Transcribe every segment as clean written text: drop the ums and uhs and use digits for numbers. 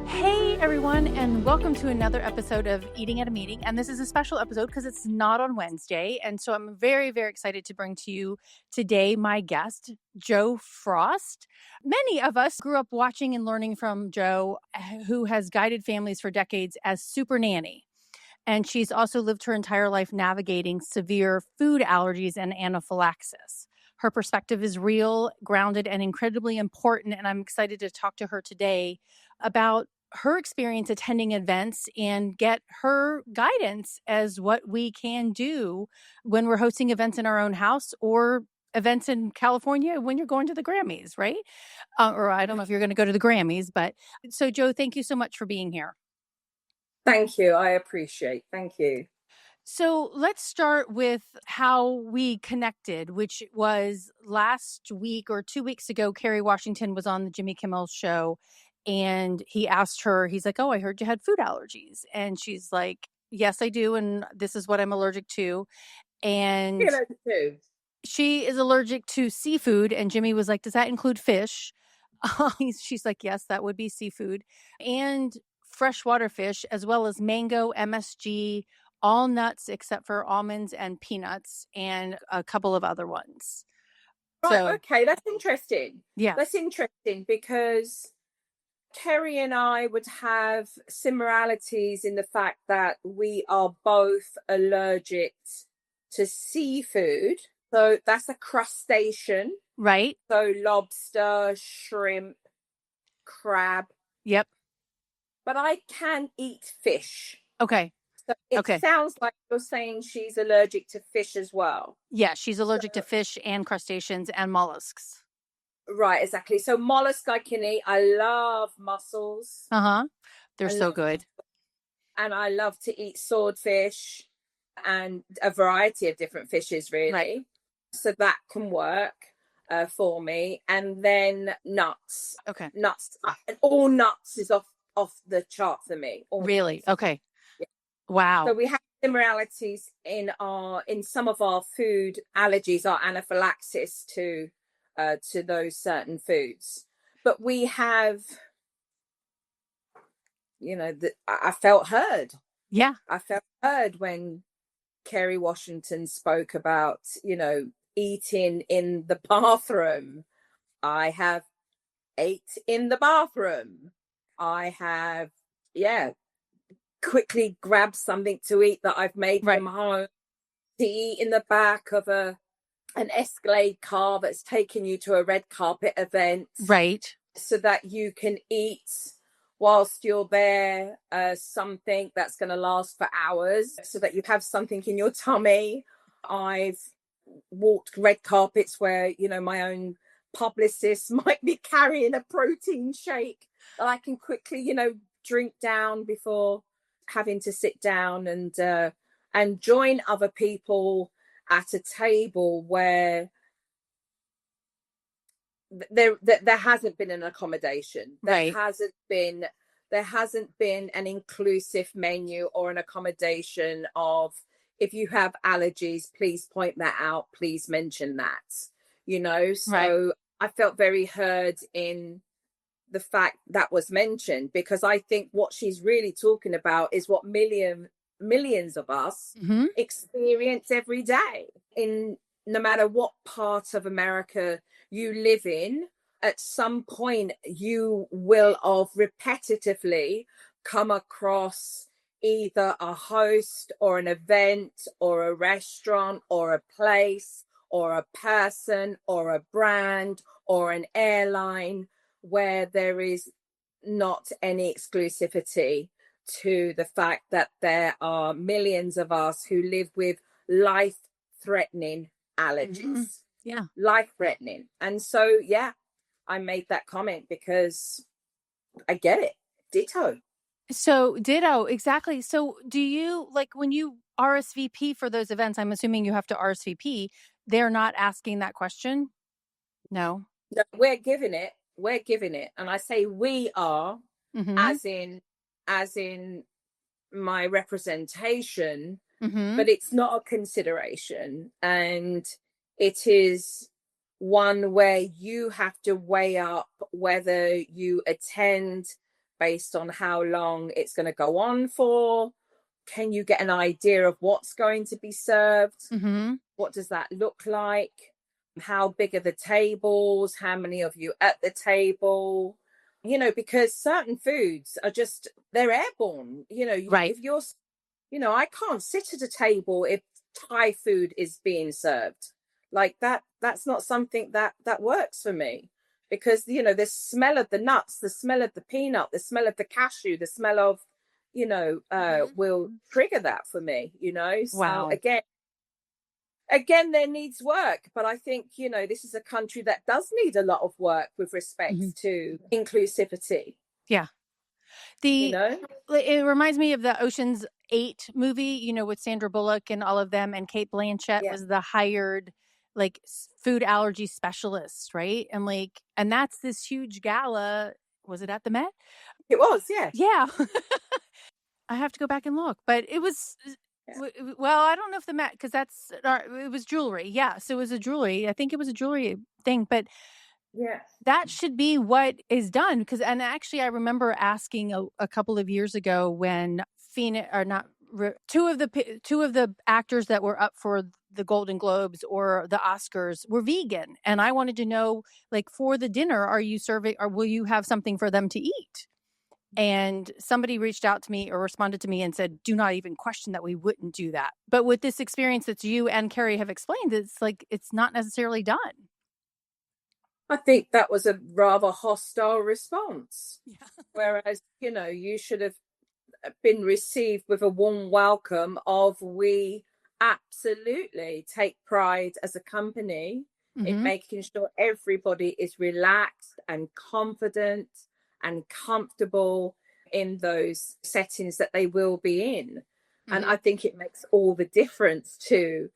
Hey everyone, and welcome to another episode of Eating at a Meeting. And this is a special episode because it's not on Wednesday. And so I'm very, very excited to bring to you today my guest, Jo Frost. Many of us grew up watching and learning from Jo, who has guided families for decades as Super Nanny. And she's also lived her entire life navigating severe food allergies and anaphylaxis. Her perspective is real, grounded, and incredibly important. And I'm excited to talk to her today about her experience attending events and get her guidance as what we can do when we're hosting events in our own house or events in California when you're going to the Grammys, right? Or I don't know if you're going to go to the Grammys, but so Jo, thank you so much for being here. Thank you. I appreciate. Thank you. So let's start with how we connected, which was last week or 2 weeks ago. Kerry Washington was on the Jimmy Kimmel show and he asked her, he's like, "Oh, I heard you had food allergies." And she's like, "Yes, I do. And this is what I'm allergic to." And You know, too. she is allergic to seafood. And Jimmy was like, "Does that include fish?" She's like, "Yes, that would be seafood. And freshwater fish, as well as mango, MSG, all nuts except for almonds and peanuts, and a couple of other ones." Right. So, Okay. That's interesting. yeah. That's interesting because Kerry and I would have similarities in the fact that we are both allergic to seafood. So that's a crustacean. Right. So lobster, shrimp, crab. Yep. But I can eat fish. Okay. So it Okay. sounds like you're saying she's allergic to fish as well. Yeah. She's allergic to fish and crustaceans and mollusks. Right, exactly. So mollusk I can eat. I love mussels. They're so good. And I love to eat swordfish and a variety of different fishes, really. Right. So that can work for me. And then nuts. Okay. Nuts. All nuts is off the chart for me. Really? Okay. Yeah. Wow. So we have similarities in some of our food allergies, our anaphylaxis to those certain foods. But we have, I felt heard. Yeah. I felt heard when Kerry Washington spoke about, eating in the bathroom. I have ate in the bathroom. I have, quickly grabbed something to eat that I've made from home to eat in the back of an Escalade car that's taken you to a red carpet event. Right. So that you can eat whilst you're there something that's going to last for hours so that you have something in your tummy. I've walked red carpets where, my own publicist might be carrying a protein shake that I can quickly, drink down before having to sit down and join other people at a table where there hasn't been an accommodation. There hasn't been an inclusive menu or an accommodation of, if you have allergies, please point that out, please mention that, so I felt very heard in the fact that was mentioned, because I think what she's really talking about is what millions of us experience every day, in no matter what part of America you live in. At some point you will have repetitively come across either a host or an event or a restaurant or a place or a person or a brand or an airline where there is not any exclusivity to the fact that there are millions of us who live with life-threatening allergies. Yeah. Life-threatening. And so, I made that comment because I get it. Ditto. So ditto, exactly. So do you, like, when you RSVP for those events, I'm assuming you have to RSVP, they're not asking that question? No, we're giving it. And I say we are, as in my representation, but it's not a consideration. And it is one where you have to weigh up whether you attend based on how long it's going to go on for? Can you get an idea of what's going to be served? Mm-hmm. What does that look like? How big are the tables? How many of you at the table? Because certain foods are just, they're airborne. Right. If you're, I can't sit at a table if Thai food is being served. Like that's not something that works for me, because, the smell of the nuts, the smell of the peanut, the smell of the cashew, the smell of, will trigger that for me, So Wow. again, there needs work, but I think, this is a country that does need a lot of work with respect to inclusivity. Yeah. It reminds me of the Ocean's 8 movie, with Sandra Bullock and all of them, and Kate Blanchett Yeah. was the hired food allergy specialist, right? And that's this huge gala. Was it at the Met? It was, yeah. Yeah. I have to go back and look, but it was, well, I don't know if the Met, because it was jewelry. Yeah. So it was a jewelry. I think it was a jewelry thing, but yeah, that should be what is done. And actually, I remember asking a couple of years ago when two of the actors that were up for the Golden Globes or the Oscars were vegan, and I wanted to know, for the dinner, are you serving, or will you have something for them to eat? And somebody reached out to me or responded to me and said, do not even question that we wouldn't do that. But with this experience that you and Kerry have explained, it's not necessarily done. I think that was a rather hostile response. Yeah. Whereas, you should have been received with a warm welcome of, we absolutely take pride as a company in making sure everybody is relaxed and confident and comfortable in those settings that they will be in. And I think it makes all the difference to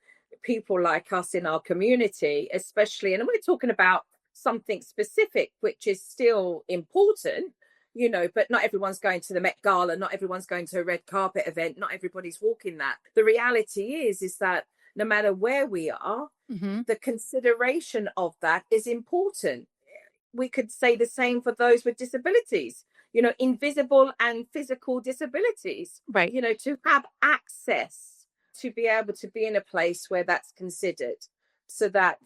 people like us in our community, especially, and we're talking about something specific, which is still important, but not everyone's going to the Met Gala, not everyone's going to a red carpet event, not everybody's walking that. The reality is that no matter where we are, the consideration of that is important. We could say the same for those with disabilities, invisible and physical disabilities, right? To have access to be able to be in a place where that's considered, so that,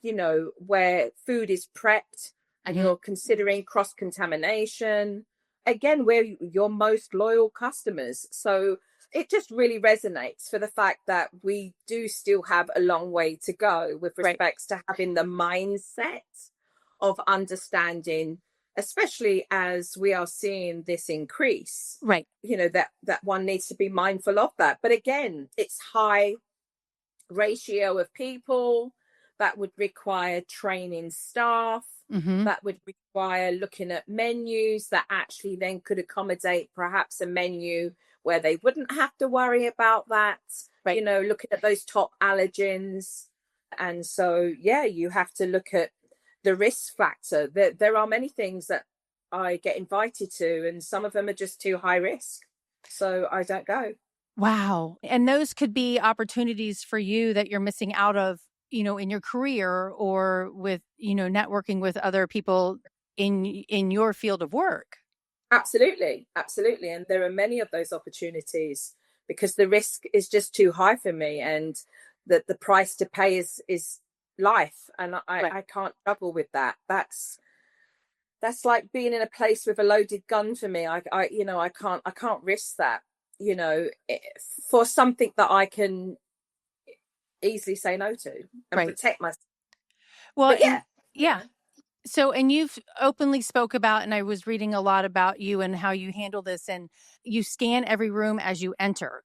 where food is prepped and you're considering cross-contamination, again, where your most loyal customers. So it just really resonates for the fact that we do still have a long way to go with respects to having the mindset of understanding, especially as we are seeing this increase, right? That one needs to be mindful of that. But again, it's high ratio of people that would require training staff, that would require looking at menus that actually then could accommodate perhaps a menu where they wouldn't have to worry about that, looking at those top allergens. And so, you have to look at the risk factor. There are many things that I get invited to, and some of them are just too high risk, so I don't go. Wow. And those could be opportunities for you that you're missing out of, in your career, or with, networking with other people in your field of work. Absolutely. And there are many of those opportunities, because the risk is just too high for me, and the price to pay is life, and I can't juggle with that. That's like being in a place with a loaded gun for me. I can't risk that, for something that I can easily say no to and protect myself. Well, yeah. So, and you've openly spoke about, and I was reading a lot about you and how you handle this, and you scan every room as you enter.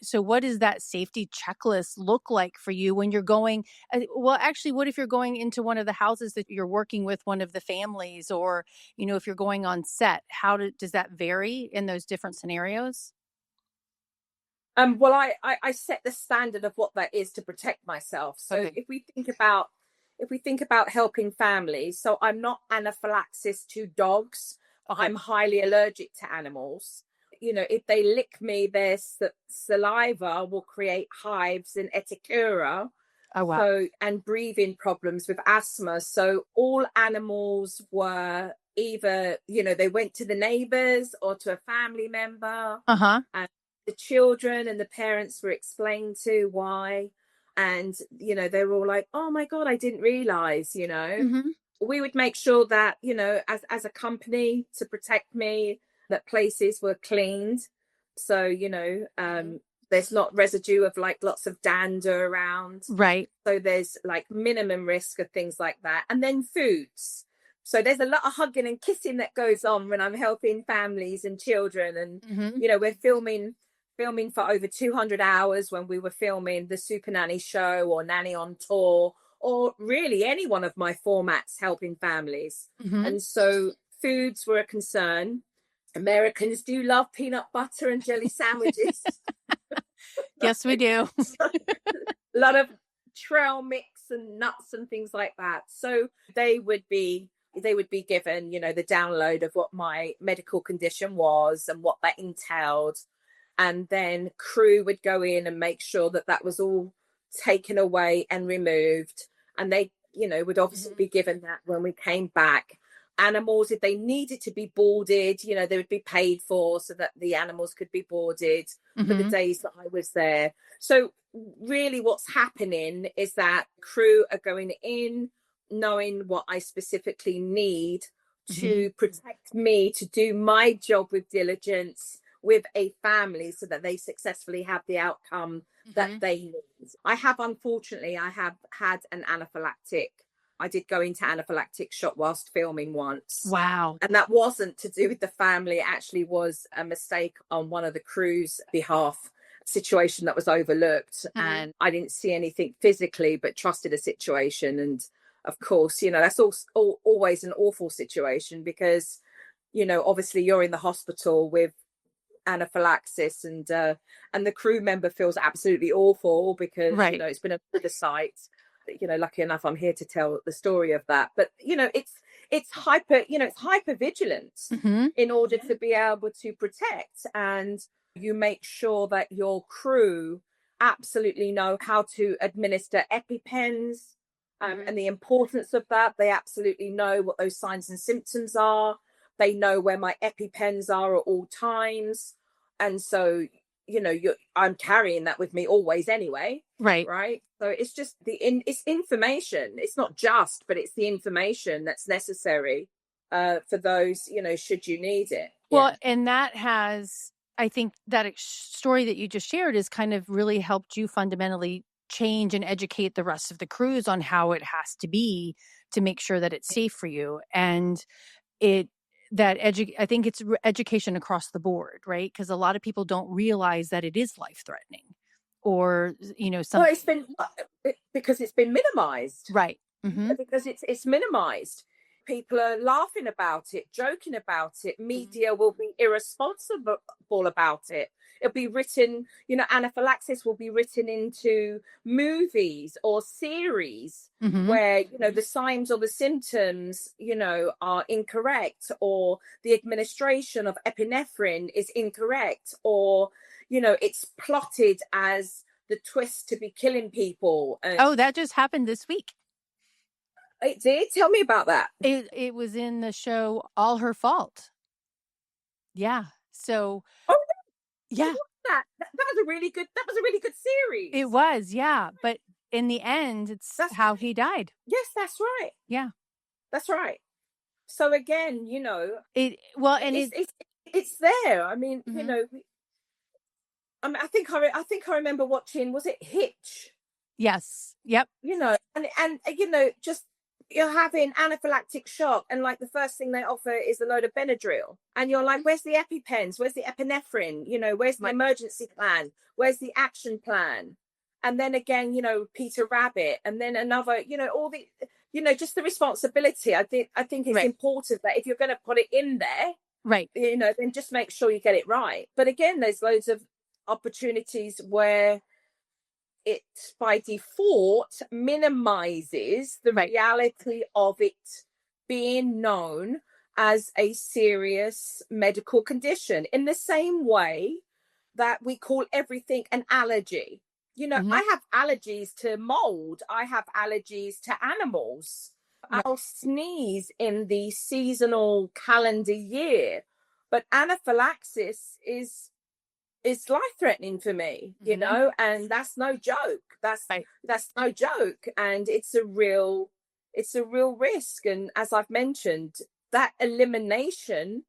So what does that safety checklist look like for you when you're going? Well, actually, what if you're going into one of the houses that you're working with, one of the families, or, if you're going on set, does that vary in those different scenarios? Well, I set the standard of what that is to protect myself. So if we think about helping families, so I'm not anaphylaxis to dogs. I'm highly allergic to animals. If they lick me, their saliva will create hives and etiquera. Oh, wow. So, and breathing problems with asthma. So all animals were either, they went to the neighbors or to a family member. And the children and the parents were explained to why. And, they were all like, oh my God, I didn't realize, we would make sure that, as a company, to protect me, that places were cleaned. So, there's not residue of like lots of dander around. Right. So there's like minimum risk of things like that. And then foods. So there's a lot of hugging and kissing that goes on when I'm helping families and children. And, we're filming for over 200 hours when we were filming the Super Nanny show or Nanny on Tour, or really any one of my formats helping families. And so foods were a concern. Americans do love peanut butter and jelly sandwiches. Yes, we do. A lot of trail mix and nuts and things like that. So they would be given, the download of what my medical condition was and what that entailed. And then crew would go in and make sure that that was all taken away and removed. And they, would obviously be given that when we came back. Animals, if they needed to be boarded, they would be paid for so that the animals could be boarded for the days that I was there. So really what's happening is that crew are going in knowing what I specifically need to protect me, to do my job with diligence with a family so that they successfully have the outcome that they need. I have had an anaphylactic. I did go into anaphylactic shock whilst filming once. Wow. And that wasn't to do with the family. It actually was a mistake on one of the crew's behalf, situation that was overlooked. And I didn't see anything physically, but trusted a situation. And of course, that's always an awful situation because, obviously you're in the hospital with anaphylaxis and the crew member feels absolutely awful because, it's been an oversight. Lucky enough, I'm here to tell the story of that. But, it's hyper vigilance in order to be able to protect. And you make sure that your crew absolutely know how to administer EpiPens and the importance of that. They absolutely know what those signs and symptoms are. They know where my EpiPens are at all times. And so, I'm carrying that with me always anyway. Right. So it's just it's information. It's not just, but it's the information that's necessary for those, should you need it. Well, and that I think that story that you just shared has kind of really helped you fundamentally change and educate the rest of the crews on how it has to be to make sure that it's safe for you. And I think it's education across the board, right? Because a lot of people don't realize that it is life-threatening or, something. Well, it's been because it's been minimized. Right. Because it's minimized. People are laughing about it, joking about it. Media will be irresponsible about it. It'll be written, anaphylaxis will be written into movies or series where, the signs or the symptoms, are incorrect, or the administration of epinephrine is incorrect, or, it's plotted as the twist to be killing people. That just happened this week. It did? Tell me about that. It was in the show All Her Fault. Yeah. So. Oh, yeah. That was a really good series. It was, yeah. But in the end, that's how he died. Yes, that's right. Yeah. That's right. So again, it's there. I mean, I think I remember watching, was it Hitch? Yes. Yep. And just you're having anaphylactic shock, and like the first thing they offer is a load of Benadryl, and you're like, where's the EpiPens? Where's the epinephrine? Where's the emergency plan? Where's the action plan? And then again, Peter Rabbit, and then another, all the, just the responsibility. I think it's important that if you're going to put it in there, right, then just make sure you get it right. But again, there's loads of opportunities where it by default minimizes the reality of it being known as a serious medical condition, in the same way that we call everything an allergy. I have allergies to mold. I have allergies to animals. I'll sneeze in the seasonal calendar year, but anaphylaxis is life-threatening for me, you know, and that's no joke. That's no joke, and it's a real risk. And as I've mentioned, that elimination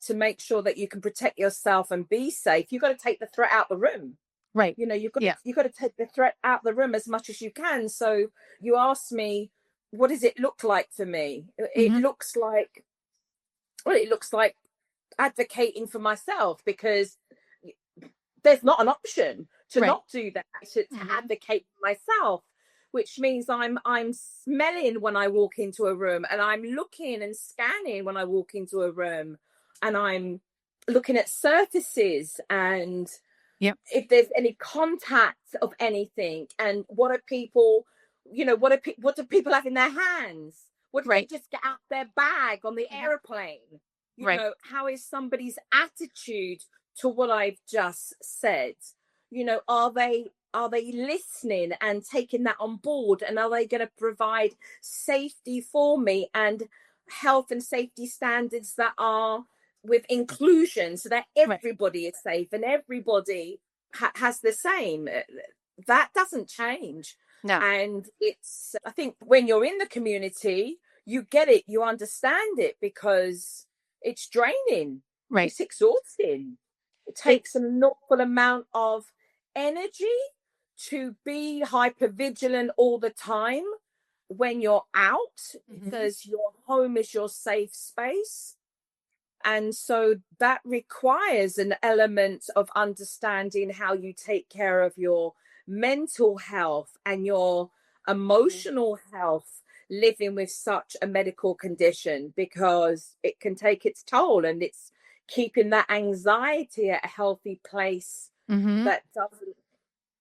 to make sure that you can protect yourself and be safe, you've got to take the threat out the room. Right. You know, you've got to take the threat out the room as much as you can. So you asked me, what does it look like for me? It looks like, well, it looks like advocating for myself, because there's not an option to not do that, to advocate for myself, which means I'm smelling when I walk into a room, and I'm looking and scanning when I walk into a room, and I'm looking at surfaces, and if there's any contact of anything, and what are people, you know, what do people have in their hands? What do they just get out their bag on the airplane? You know, how is somebody's attitude to what I've just said? You know, are they listening and taking that on board, and are they going to provide safety for me and health and safety standards that are with inclusion, so that everybody is safe and everybody has the same? That doesn't change. No. And it's, I think when you're in the community, you get it, you understand it, because it's draining. It's exhausting. It takes an awful amount of energy to be hypervigilant all the time when you're out, because your home is your safe space. And so that requires an element of understanding how you take care of your mental health and your emotional health living with such a medical condition, because it can take its toll, and it's keeping that anxiety at a healthy place that doesn't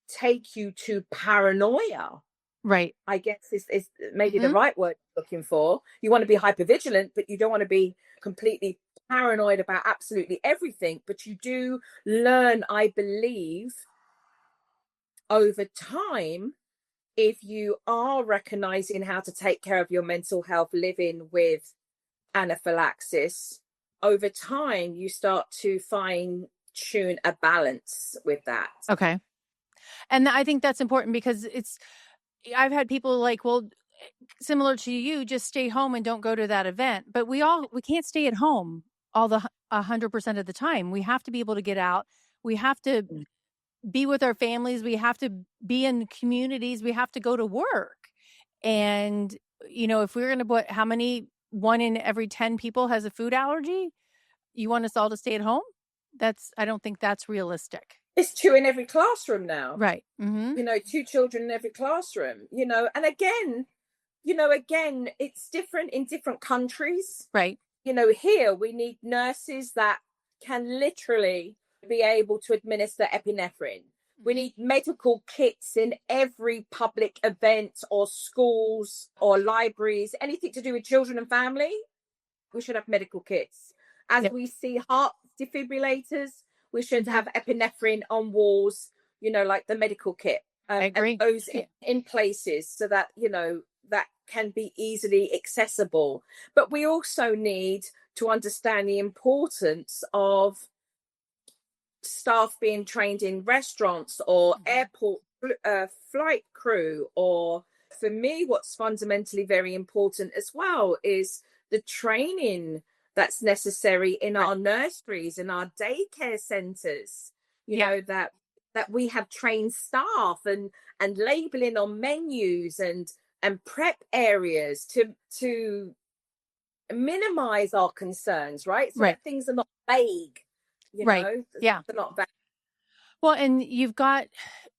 take you to paranoia. Right. I guess is maybe the right word you're looking for. You want to be hypervigilant, but you don't want to be completely paranoid about absolutely everything. But you do learn, I believe, over time, if you are recognizing how to take care of your mental health living with anaphylaxis, over time you start to fine tune a balance with that. Okay. And I think that's important, because I've had people like, well, similar to you, just stay home and don't go to that event. But we can't stay at home all the 100% of the time. We have to be able to get out. We have to be with our families. We have to be in communities. We have to go to work. And, you know, if we're going to put how many, 1 in every 10 people has a food allergy, you want us all to stay at home? I don't think that's realistic. It's 2 in every classroom now. Right. You know, 2 children in every classroom, you know, and again, it's different in different countries. Right. You know, here we need nurses that can literally be able to administer epinephrine. We need medical kits in every public event or schools or libraries, anything to do with children and family. We should have medical kits. As we see heart defibrillators, we should have epinephrine on walls, you know, like the medical kit. I agree. And those in places, so that, you know, that can be easily accessible. But we also need to understand the importance of staff being trained in restaurants or airport flight crew. Or for me, what's fundamentally very important as well is the training that's necessary in our nurseries and our daycare centers, you know, that we have trained staff, and labeling on menus and prep areas to minimize our concerns, right? So that things are not vague, you know? They're not vague. Well, and you've got,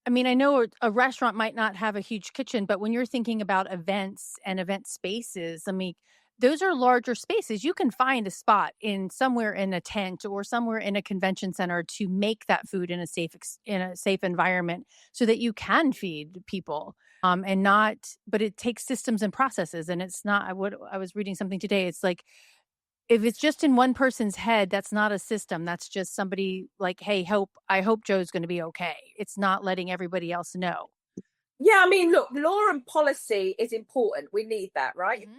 I mean, I know a restaurant might not have a huge kitchen, but when you're thinking about events and event spaces, I mean, those are larger spaces. You can find a spot somewhere in a tent or somewhere in a convention center to make that food in a safe environment, so that you can feed people. But it takes systems and processes, and it's not. I was reading something today. It's like, if it's just in one person's head, that's not a system. That's just somebody like, hey, I hope Joe's going to be okay. It's not letting everybody else know. Yeah, I mean, look, law and policy is important. We need that, right? Mm-hmm.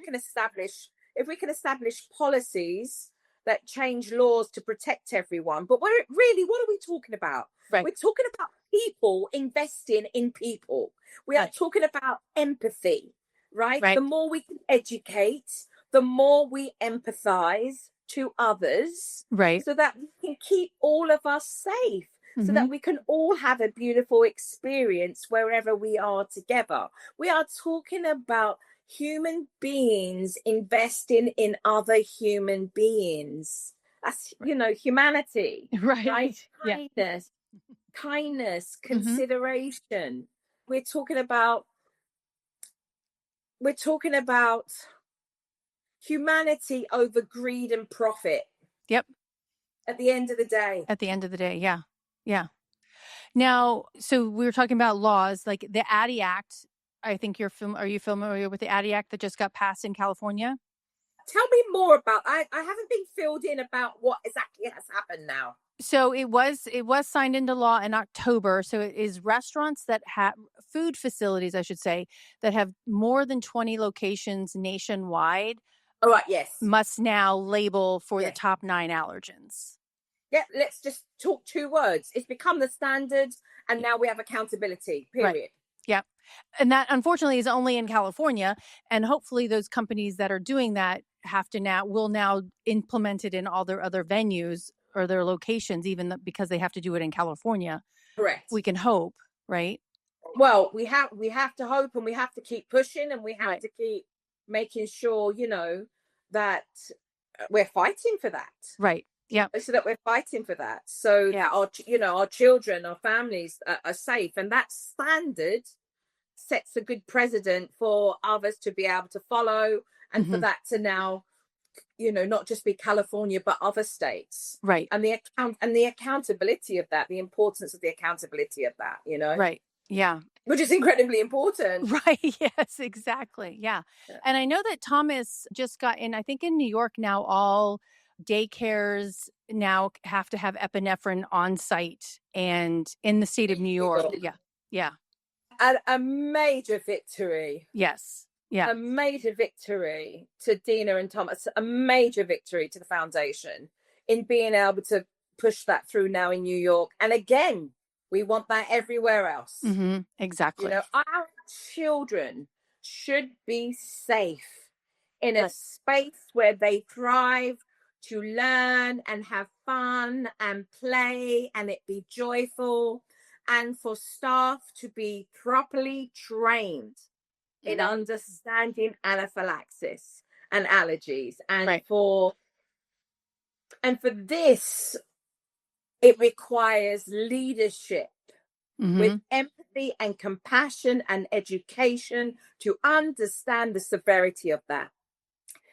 If we can establish policies that change laws to protect everyone, but we're really, what are we talking about? Right. We're talking about people investing in people. We are talking about empathy, right? The more we can educate, the more we empathize to others, right, so that we can keep all of us safe, so that we can all have a beautiful experience wherever we are together. We are talking about human beings investing in other human beings. That's, humanity, right? Yeah. Kindness, consideration. We're talking about humanity over greed and profit. Yep. At the end of the day. At the end of the day, yeah. Yeah. Now, so we were talking about laws like the Addy Act. I think are you familiar with the Addy Act that just got passed in California? Tell me more about. I haven't been filled in about what exactly has happened now. So it was signed into law in October. So it is restaurants that have food facilities, I should say, that have more than 20 locations nationwide. All right, yes. Must now label for the top 9 allergens. Yeah, let's just talk 2 words. It's become the standard, and now we have accountability, period. Right. Yeah. And that unfortunately is only in California. And hopefully those companies that are doing that will now implement it in all their other venues or their locations, even because they have to do it in California. Correct. We can hope, right? Well, we have to hope, and we have to keep pushing, and we have to keep making sure, that we're fighting for that. Right. Yeah. So that we're fighting for that. So that our children, our families are safe. And that standard sets a good precedent for others to be able to follow, and for that to now, not just be California, but other states. Right. And the accountability of that, the importance of the accountability of that, Right. Yeah. Which is incredibly important. Right. Yes, exactly. Yeah. And I know that Thomas just got in, I think in New York now, all daycares now have to have epinephrine on site, and in the state of New York. Yeah. Yeah. A major victory. Yes. Yeah. A major victory to Dina and Thomas, a major victory to the foundation in being able to push that through now in New York. And again, we want that everywhere else. Exactly. Our children should be safe in a space where they thrive to learn and have fun and play, and it be joyful, and for staff to be properly trained in understanding anaphylaxis and allergies. And for this, it requires leadership with empathy and compassion and education to understand the severity of that.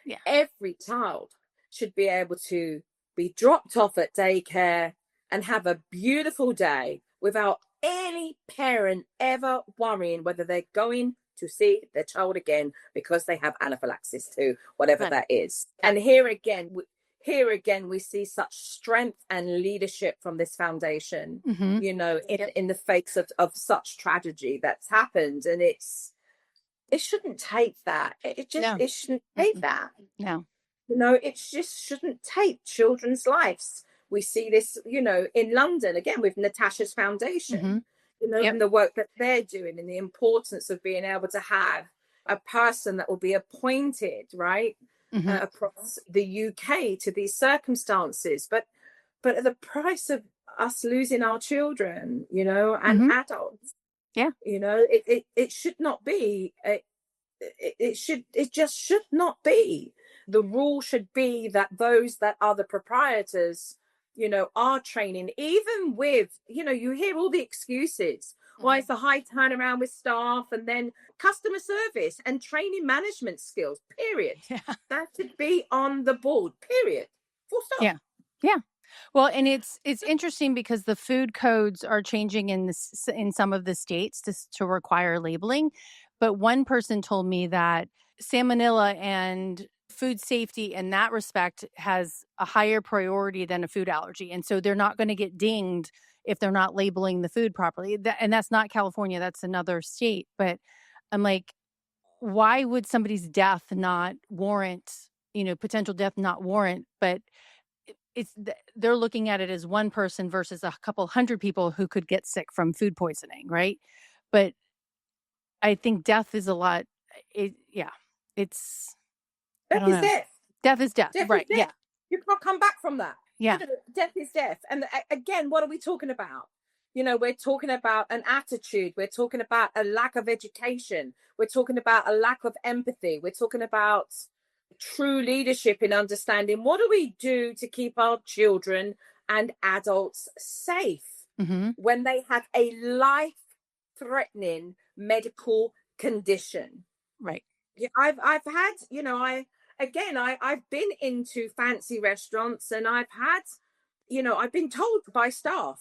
Yeah. Every child should be able to be dropped off at daycare and have a beautiful day without any parent ever worrying whether they're going to see their child again because they have anaphylaxis to whatever that is. And here again, we see such strength and leadership from this foundation, in the face of such tragedy that's happened. And it shouldn't take that. It shouldn't take that. No. It just shouldn't take children's lives. We see this, in London, again, with Natasha's foundation, and the work that they're doing, and the importance of being able to have a person that will be appointed, right, across the UK to these circumstances. But at the price of us losing our children, and adults. Yeah. It should not be. It just should not be. The rule should be that those that are the proprietors, are training, even with, you hear all the excuses. Why it's a high turnaround with staff, and then customer service and training management skills, period. Yeah. That should be on the board, period. Full stop. Yeah. Yeah. Well, and it's interesting because the food codes are changing in some of the states to require labeling. But one person told me that salmonella and food safety in that respect has a higher priority than a food allergy. And so they're not going to get dinged if they're not labeling the food properly. And that's not California, that's another state. But I'm like, why would somebody's death not warrant, potential death not warrant, but they're looking at it as one person versus a couple hundred people who could get sick from food poisoning, right? But I think death is a lot. It's I don't know. Death. Death is death, right? Death. Yeah, you can't come back from that. Yeah, death is death. And again, what are we talking about? We're talking about an attitude. We're talking about a lack of education. We're talking about a lack of empathy. We're talking about true leadership in understanding what do we do to keep our children and adults safe when they have a life-threatening medical condition. Right. I've had, I've been into fancy restaurants and I've had, I've been told by staff,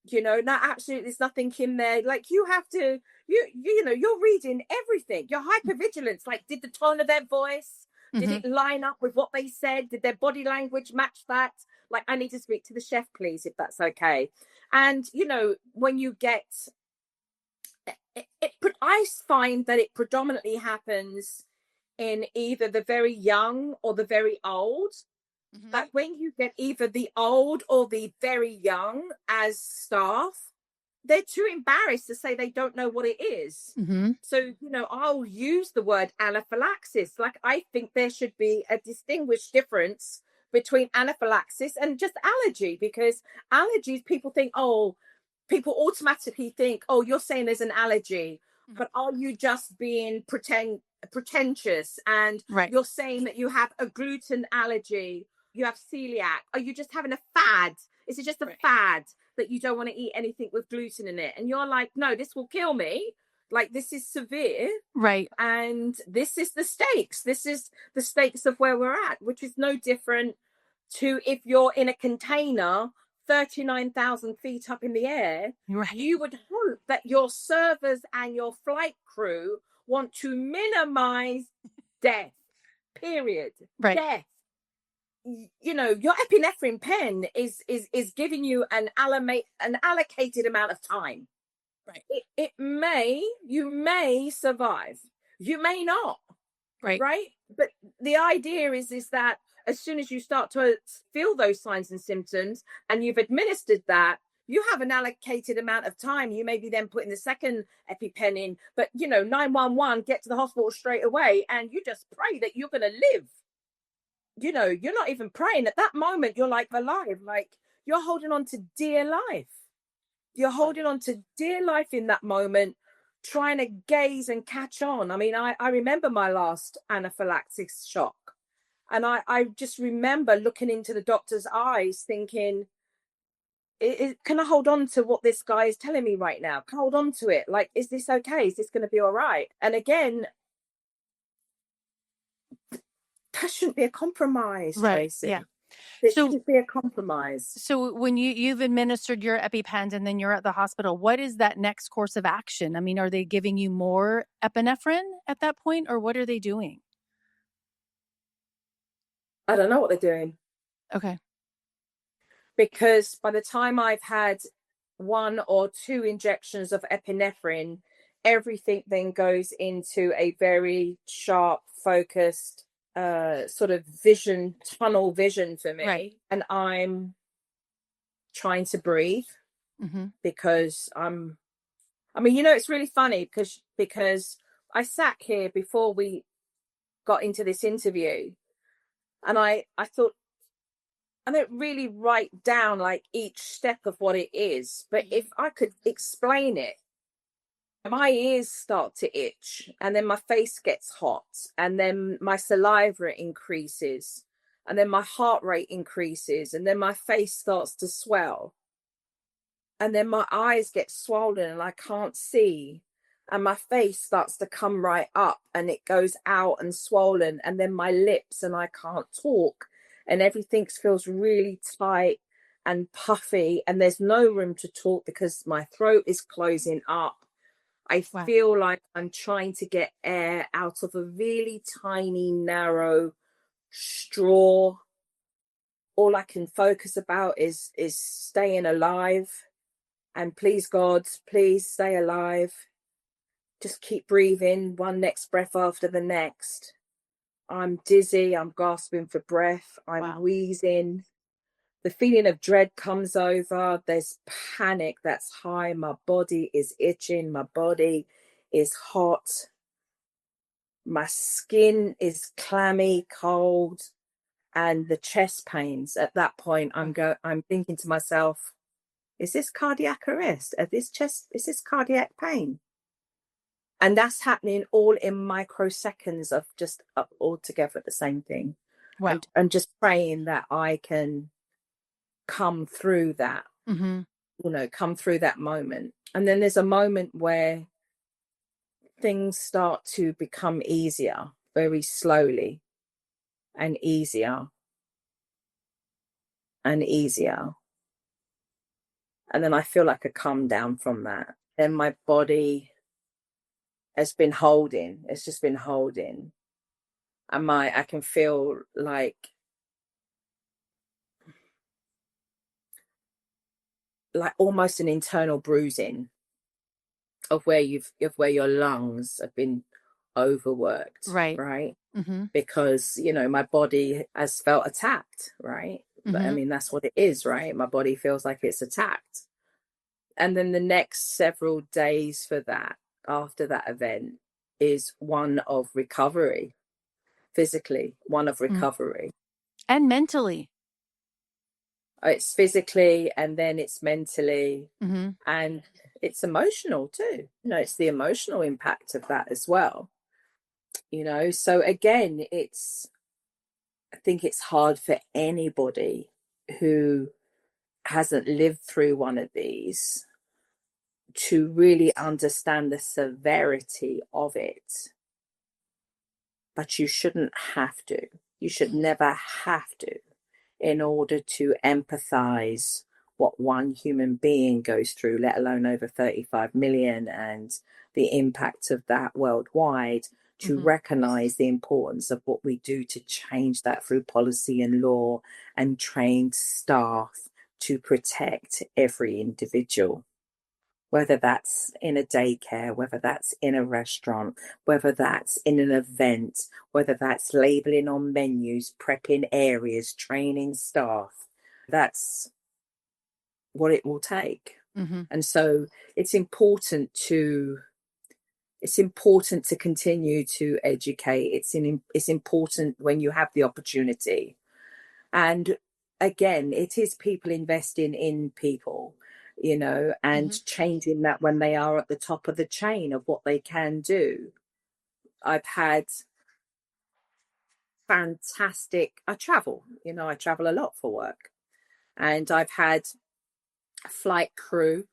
no, absolutely, there's nothing in there. Like you have to, you're reading everything. You're hypervigilant. Like, did the tone of their voice, did it line up with what they said? Did their body language match that? Like, I need to speak to the chef, please, if that's okay. And, when you get, I find that it predominantly happens in either the very young or the very old. That when you get either the old or the very young as staff, they're too embarrassed to say they don't know what it is. So, I'll use the word anaphylaxis. Like, I think there should be a distinguished difference between anaphylaxis and just allergy, because allergies, people automatically think, oh, you're saying there's an allergy, but are you just being pretentious? And you're saying that you have a gluten allergy, you have celiac. Are you just having a fad? Is it just a fad that you don't want to eat anything with gluten in it? And you're like, no, this will kill me. Like, this is severe. Right. And this is the stakes. This is the stakes of where we're at, which is no different to if you're in a container 39,000 feet up in the air. Right. You would hope that your servers and your flight crew want to minimize death, period. Right. Death. Your epinephrine pen is giving you an allocated amount of time. Right. You may survive. You may not. Right. But the idea is that as soon as you start to feel those signs and symptoms and you've administered that, you have an allocated amount of time. You may be then putting the second EpiPen in, but 911, get to the hospital straight away, and you just pray that you're going to live. You're not even praying at that moment. You're like alive, like you're holding on to dear life. You're holding on to dear life in that moment, trying to gaze and catch on. I mean, I remember my last anaphylaxis shock. And I just remember looking into the doctor's eyes thinking, can I hold on to what this guy is telling me right now? Can I hold on to it? Like, is this okay? Is this going to be all right? And again, that shouldn't be a compromise, right? Tracy. Yeah, it shouldn't be a compromise. So when you've administered your EpiPens and then you're at the hospital, what is that next course of action? I mean, are they giving you more epinephrine at that point, or what are they doing? I don't know what they're doing. Okay. Because by the time I've had 1 or 2 injections of epinephrine, everything then goes into a very sharp, focused sort of tunnel vision for me. Right. And I'm trying to breathe because it's really funny because I sat here before we got into this interview and I thought, I don't really write down like each step of what it is, but if I could explain it, my ears start to itch and then my face gets hot and then my saliva increases and then my heart rate increases and then my face starts to swell and then my eyes get swollen and I can't see and my face starts to come right up and it goes out and swollen and then my lips and I can't talk and everything feels really tight and puffy and there's no room to talk because my throat is closing up. I feel like I'm trying to get air out of a really tiny, narrow straw. All I can focus about is staying alive. And please, God, please stay alive. Just keep breathing, one next breath after the next. I'm dizzy, I'm gasping for breath, I'm wheezing. The feeling of dread comes over. There's panic that's high. My body is itching. My body is hot. My skin is clammy, cold, and the chest pains. At that point, I'm thinking to myself, is this cardiac arrest? Is this cardiac pain? And that's happening all in microseconds of just all together the same thing. Wow. And just praying that I can come through that, come through that moment. And then there's a moment where things start to become easier, very slowly, and easier and easier. And then I feel like a come down from that. Then my body has been holding. It's just been holding. And I can feel like almost an internal bruising of where your lungs have been overworked, right? Because my body has felt attacked, right? But I mean, that's what it is, right? My body feels like it's attacked. And then the next several days for that, after that event, is one of recovery, physically, one of recovery. And mentally. It's physically, and then it's mentally, and it's emotional too. It's the emotional impact of that as well. So again, I think it's hard for anybody who hasn't lived through one of these to really understand the severity of it. But you shouldn't have to. You should never have to, in order to empathize what one human being goes through, let alone over 35 million, and the impact of that worldwide, to recognize the importance of what we do to change that through policy and law and trained staff to protect every individual, whether that's in a daycare, whether that's in a restaurant, whether that's in an event, whether that's labeling on menus, prepping areas, training staff. That's what it will take. And so it's important to continue to educate. It's important when you have the opportunity. And again, it is people investing in people, and changing that when they are at the top of the chain of what they can do. I've had fantastic, I travel a lot for work, and I've had a flight crew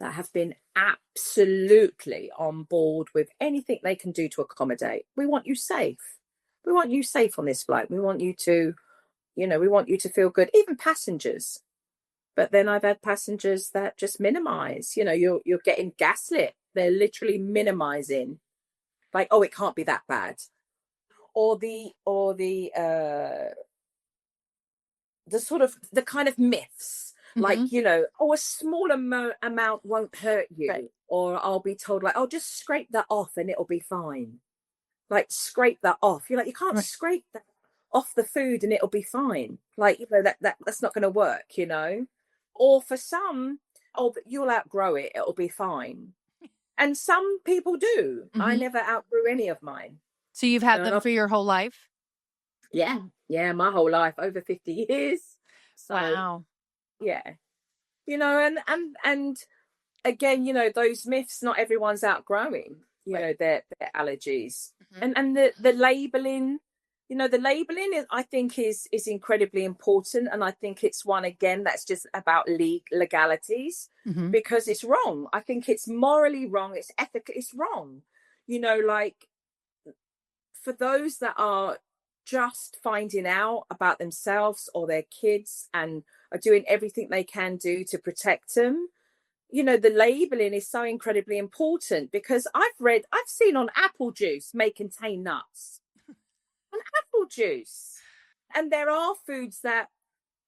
that have been absolutely on board with anything they can do to accommodate. We want you safe. We want you safe on this flight. We want you to, we want you to feel good, even passengers. But then I've had passengers that just minimize, you're getting gaslit. They're literally minimizing, like, oh, it can't be that bad. Or the sort of the kind of myths, like, oh, a small amount won't hurt you. Right. Or I'll be told, like, oh, just scrape that off and it'll be fine. Like, scrape that off. You're like, you can't scrape that off the food and it'll be fine. Like, that's not going to work, Or for some, oh, but you'll outgrow it, it'll be fine. And some people do. I never outgrew any of mine. So you've had them for your whole life? Yeah, my whole life, over 50 years. So, wow. Yeah, and again, those myths, not everyone's outgrowing, their allergies. And the labeling, the labeling is, I think, is incredibly important. And I think it's one, again, that's just about legalities, because it's wrong. I think it's morally wrong. It's ethical. It's wrong. Like, for those that are just finding out about themselves or their kids and are doing everything they can do to protect them, the labeling is so incredibly important, because I've seen on apple juice may contain nuts. On apple juice. And there are foods that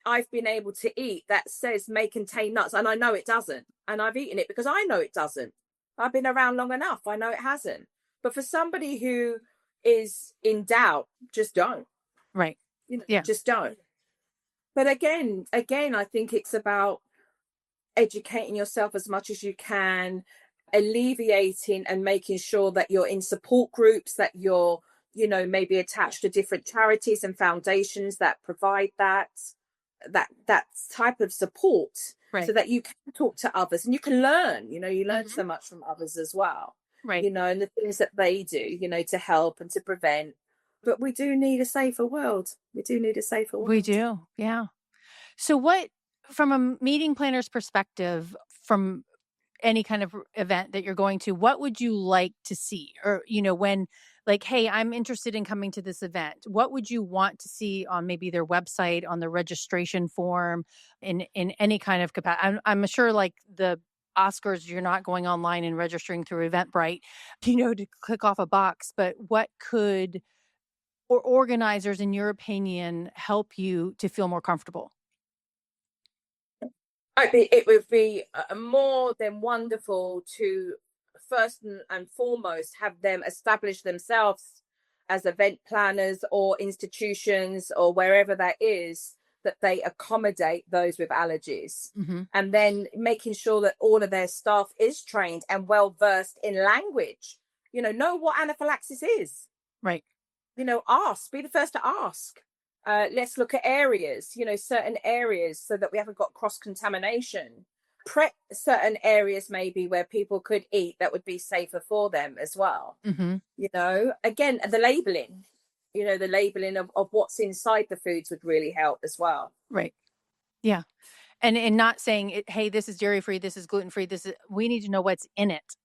I've been able to eat that says may contain nuts, and I know it doesn't. And I've eaten it because I know it doesn't. I've been around long enough. I know it hasn't. But for somebody who is in doubt, just don't. Right. Just don't. But again, I think it's about educating yourself as much as you can, alleviating and making sure that you're in support groups, that you're, maybe attached to different charities and foundations that provide that type of support, so that you can talk to others and you can learn, you learn so much from others as well. Right. And the things that they do, to help and to prevent. But we do need a safer world. We do. Yeah. So what, from a meeting planner's perspective, from any kind of event that you're going to, what would you like to see? Or, when like, hey, I'm interested in coming to this event, what would you want to see on maybe their website, on the registration form, in any kind of capacity? I'm sure like the Oscars, you're not going online and registering through Eventbrite, to click off a box, but what could, or organizers, in your opinion, help you to feel more comfortable? It would be more than wonderful to first and foremost have them establish themselves as event planners or institutions or wherever that is, that they accommodate those with allergies. And then making sure that all of their staff is trained and well versed in language, know what anaphylaxis is. Right. Be the first to ask. Let's look at areas, certain areas, so that we haven't got cross-contamination. Prep certain areas maybe where people could eat that would be safer for them as well. Again, the labeling, the labeling of what's inside the foods would really help as well. Right. Yeah. And not saying, hey, this is dairy-free, this is gluten-free, we need to know what's in it,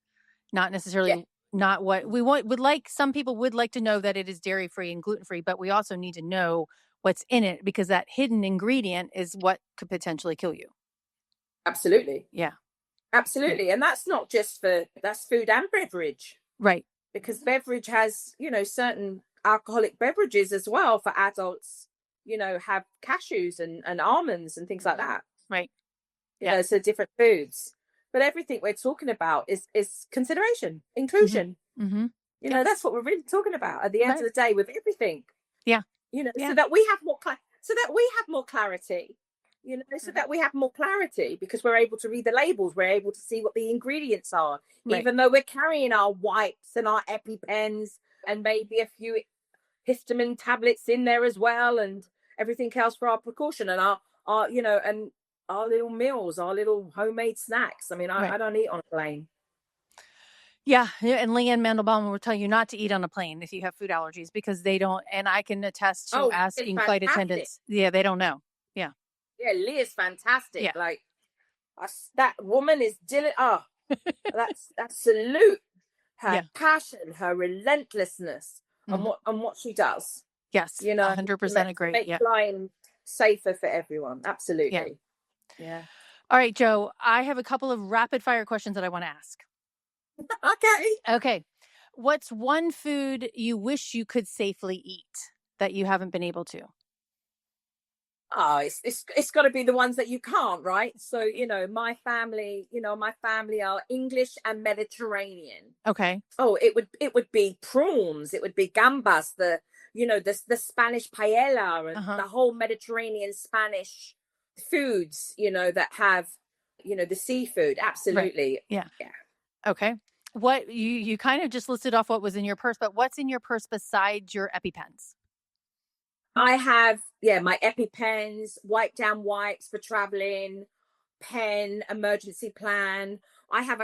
not necessarily not what we would like. Some people would like to know that it is dairy-free and gluten-free, but we also need to know what's in it, because that hidden ingredient is what could potentially kill you. Absolutely. Yeah. Absolutely. And that's not just that's food and beverage. Right. Because beverage has, certain alcoholic beverages as well for adults, have cashews and almonds and things like that. Right. So different foods. But everything we're talking about is consideration, inclusion. That's what we're really talking about at the end of the day with everything. Yeah. So that we have more clarity. So that we have more clarity, because we're able to read the labels, we're able to see what the ingredients are, even though we're carrying our wipes and our EpiPens and maybe a few histamine tablets in there as well, and everything else for our precaution, and our and our little meals, our little homemade snacks. I mean, I don't eat on a plane. Yeah. And Leanne Mandelbaum will tell you not to eat on a plane if you have food allergies, because they don't, and I can attest to asking flight attendants. Yeah, they don't know. Yeah. Yeah, Leah's fantastic. Yeah. Like, that woman is that's salute her passion, her relentlessness on what she does. Yes, 100% agree. Make flying safer for everyone. Absolutely. Yeah. All right, Joe, I have a couple of rapid fire questions that I want to ask. Okay. What's one food you wish you could safely eat that you haven't been able to? Oh, it's got to be the ones that you can't, right? So, my family are English and Mediterranean. Okay. Oh, it would be prawns, it would be gambas, the Spanish paella, and the whole Mediterranean Spanish foods, that have, the seafood. Absolutely. Right. Yeah. Okay. What you kind of just listed off what was in your purse, but what's in your purse besides your EpiPens? I have, my EpiPens, wipe down wipes for traveling, pen, emergency plan. I have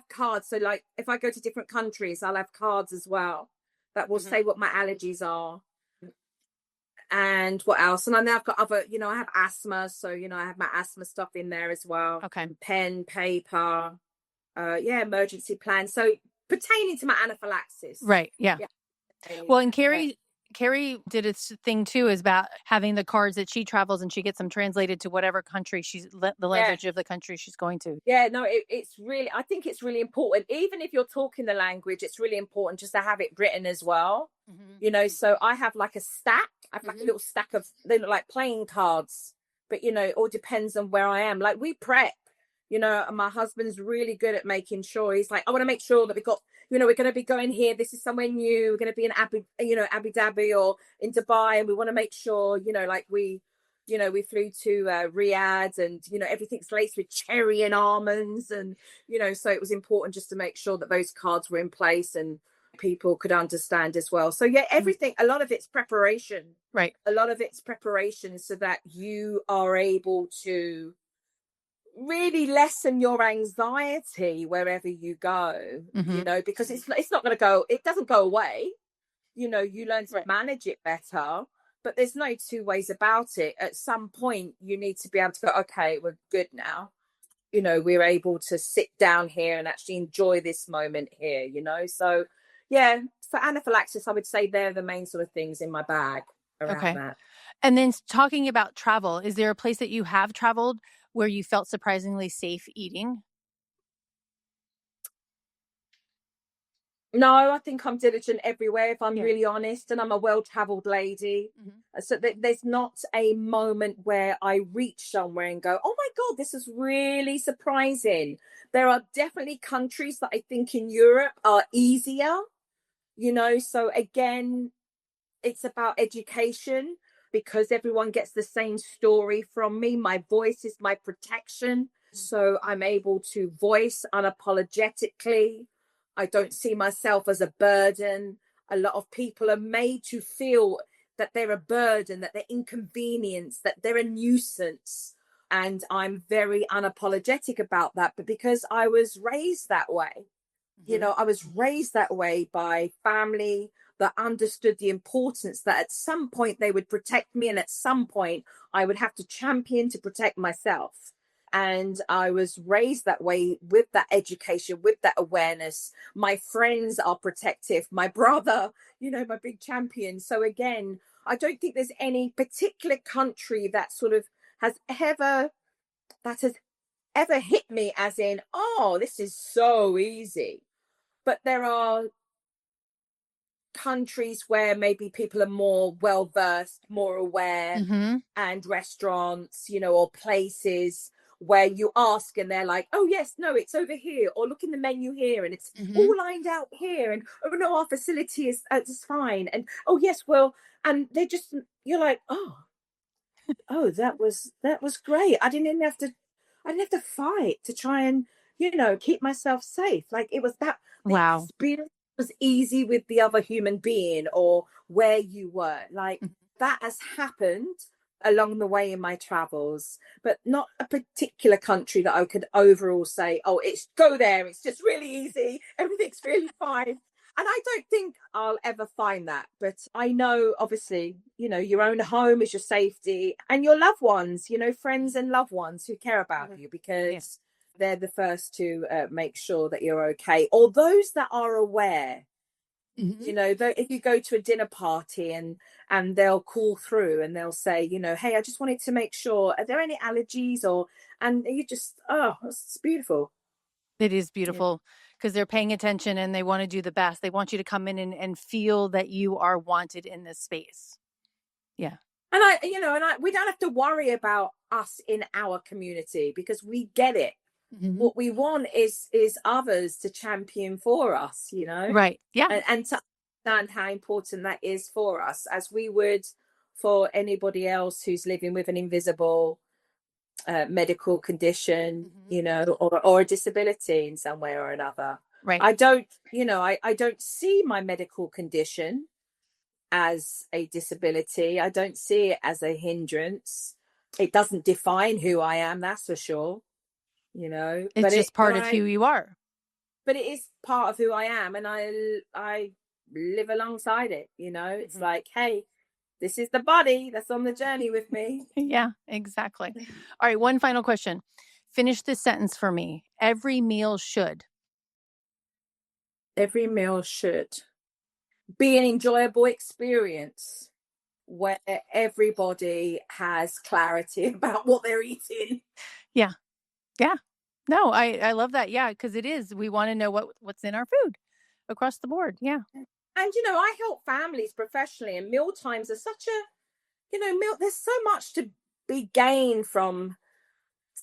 cards. So like if I go to different countries, I'll have cards as well that will say what my allergies are. And what else? And then I've got other, I have asthma. So, I have my asthma stuff in there as well. Okay. Pen, paper, emergency plan. So pertaining to my anaphylaxis. Right. Yeah. Well, and Kerry did its thing too, is about having the cards that she travels and she gets them translated to whatever country the language of the country she's going to. Yeah, no, it's really, I think it's really important. Even if you're talking the language, it's really important just to have it written as well. So I have like a stack I have like a little stack of, they look like playing cards, but it all depends on where I am. Like we prep, and my husband's really good at making sure. He's like, I want to make sure that we got, we're going to be going here. This is somewhere new. We're going to be in Abu Dhabi or in Dubai, and we want to make sure, like we flew to Riyadh, and everything's laced with cherry and almonds, and so it was important just to make sure that those cards were in place and people could understand as well. So yeah, everything, a lot of it's preparation, right? A lot of it's preparation so that you are able to really lessen your anxiety wherever you go, because it's not going to go, it doesn't go away. You learn to manage it better, but there's no two ways about it. At some point you need to be able to go, okay, we're good now. We're able to sit down here and actually enjoy this moment here, so yeah, for anaphylaxis I would say they're the main sort of things in my bag around that. And then talking about travel, is there a place that you have traveled where you felt surprisingly safe eating? No, I think I'm diligent everywhere, if I'm really honest, and I'm a well-traveled lady. So there's not a moment where I reach somewhere and go, oh my God, this is really surprising. There are definitely countries that I think in Europe are easier, so again, it's about education, because everyone gets the same story from me. My voice is my protection. So I'm able to voice unapologetically. I don't see myself as a burden. A lot of people are made to feel that they're a burden, that they're inconvenience, that they're a nuisance. And I'm very unapologetic about that. But because I was raised that way, I was raised that way by family that understood the importance that at some point they would protect me, and at some point I would have to champion to protect myself. And I was raised that way, with that education, with that awareness. My friends are protective. My brother, my big champion. So again, I don't think there's any particular country that sort of has ever hit me as in, oh, this is so easy. But there are countries where maybe people are more well versed, more aware, and restaurants, or places where you ask and they're like, oh yes, no, it's over here, or look in the menu here and it's all lined out here, and oh no, our facility is fine, and oh yes, well, and they're just, you're like, oh that was great. I didn't have to fight to try and keep myself safe. Like it was that wow experience was easy with the other human being or where you were. Like that has happened along the way in my travels, but not a particular country that I could overall say, oh, it's go there, it's just really easy, everything's really fine. And I don't think I'll ever find that. But I know, obviously, your own home is your safety, and your loved ones, friends and loved ones who care about you, because they're the first to make sure that you're okay. Or those that are aware, if you go to a dinner party and they'll call through and they'll say, hey, I just wanted to make sure, are there any allergies? And you just, oh, it's beautiful. It is beautiful, because they're paying attention and they want to do the best. They want you to come in and feel that you are wanted in this space. Yeah. And we don't have to worry about us in our community, because we get it. What we want is others to champion for us, Right. Yeah. And to understand how important that is for us, as we would for anybody else who's living with an invisible medical condition, or a disability in some way or another. Right. I don't see my medical condition as a disability. I don't see it as a hindrance. It doesn't define who I am, that's for sure. It's just part of who you are. But it is part of who I am, and I live alongside it. It's like, hey, this is the body that's on the journey with me. Yeah, exactly. All right, one final question. Finish this sentence for me. Every meal should be an enjoyable experience where everybody has clarity about what they're eating. Yeah. Yeah. No, I love that. Yeah, because it is. We want to know what's in our food across the board. Yeah. And, I help families professionally, and meal times are such milk, there's so much to be gained from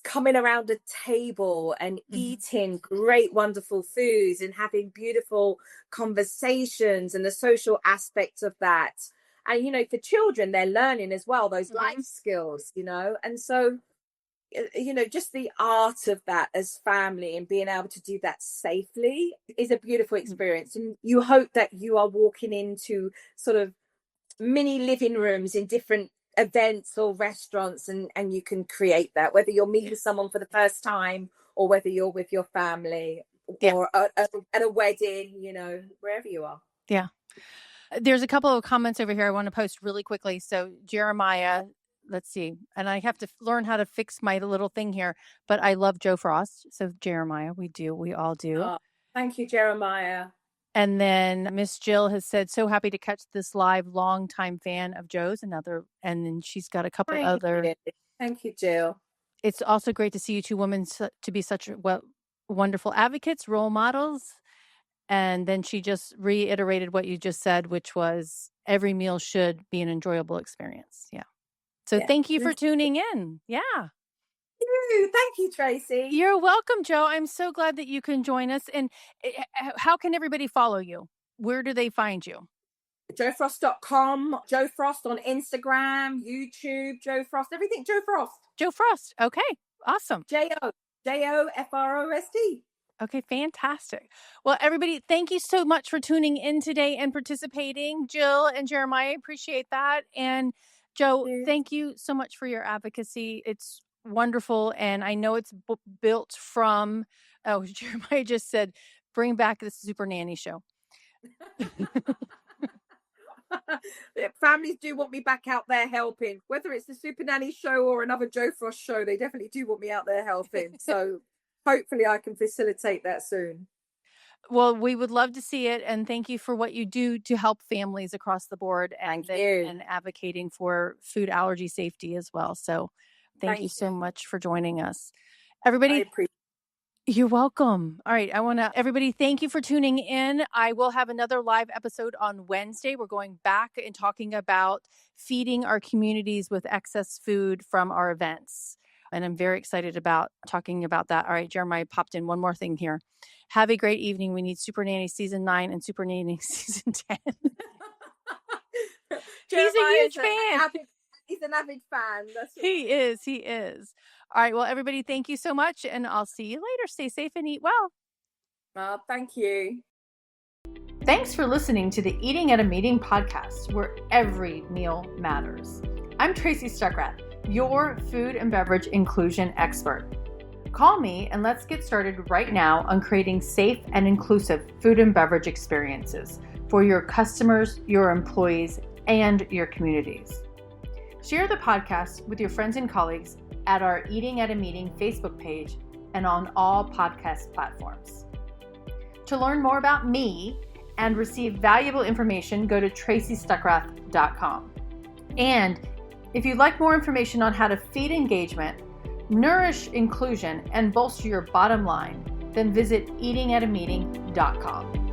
coming around a table and eating great, wonderful foods and having beautiful conversations and the social aspect of that. And, for children, they're learning as well, those life skills, and so, just the art of that as family and being able to do that safely is a beautiful experience. And you hope that you are walking into sort of mini living rooms in different events or restaurants, and you can create that, whether you're meeting someone for the first time or whether you're with your family or at a wedding, wherever you are. Yeah. There's a couple of comments over here I want to post really quickly. So Jeremiah, let's see, and I have to learn how to fix my little thing here, but I love Joe Frost. So Jeremiah, we all do. Oh, thank you, Jeremiah. And then Miss Jill has said, so happy to catch this live, longtime fan of Joe's. And then she's got a couple other. Thank you, Jill. It's also great to see you two women to be such wonderful advocates, role models. And then she just reiterated what you just said, which was every meal should be an enjoyable experience. Yeah. So thank you for tuning in. Yeah. Thank you, Tracy. You're welcome, Joe. I'm so glad that you can join us. And how can everybody follow you? Where do they find you? JoeFrost.com, Joe Frost on Instagram, YouTube, Joe Frost, everything Joe Frost. Joe Frost. Okay. Awesome. JoFrost. Okay, fantastic. Well, everybody, thank you so much for tuning in today and participating. Jill and Jeremiah, appreciate that. And Joe, thank you so much for your advocacy. It's wonderful. And I know it's built from, Jeremiah just said, bring back the Super Nanny show. Families do want me back out there helping, whether it's the Super Nanny show or another Joe Frost show. They definitely do want me out there helping. So hopefully I can facilitate that soon. Well, we would love to see it. And thank you for what you do to help families across the board and advocating for food allergy safety as well. So thank you so much for joining us. Everybody, you're welcome. All right. Everybody, thank you for tuning in. I will have another live episode on Wednesday. We're going back and talking about feeding our communities with excess food from our events. And I'm very excited about talking about that. All right, Jeremiah popped in one more thing here. Have a great evening. We need Super Nanny Season 9 and Super Nanny Season 10. He's a huge fan. He's an avid fan. He is. All right, well, everybody, thank you so much. And I'll see you later. Stay safe and eat well. Thank you. Thanks for listening to the Eating at a Meeting podcast, where every meal matters. I'm Tracy Stuckrath, your food and beverage inclusion expert. Call me and let's get started right now on creating safe and inclusive food and beverage experiences for your customers, your employees, and your communities. Share the podcast with your friends and colleagues at our Eating at a Meeting Facebook page and on all podcast platforms. To learn more about me and receive valuable information, go to tracystuckrath.com. And if you'd like more information on how to feed engagement, nourish inclusion, and bolster your bottom line, then visit eatingatameeting.com.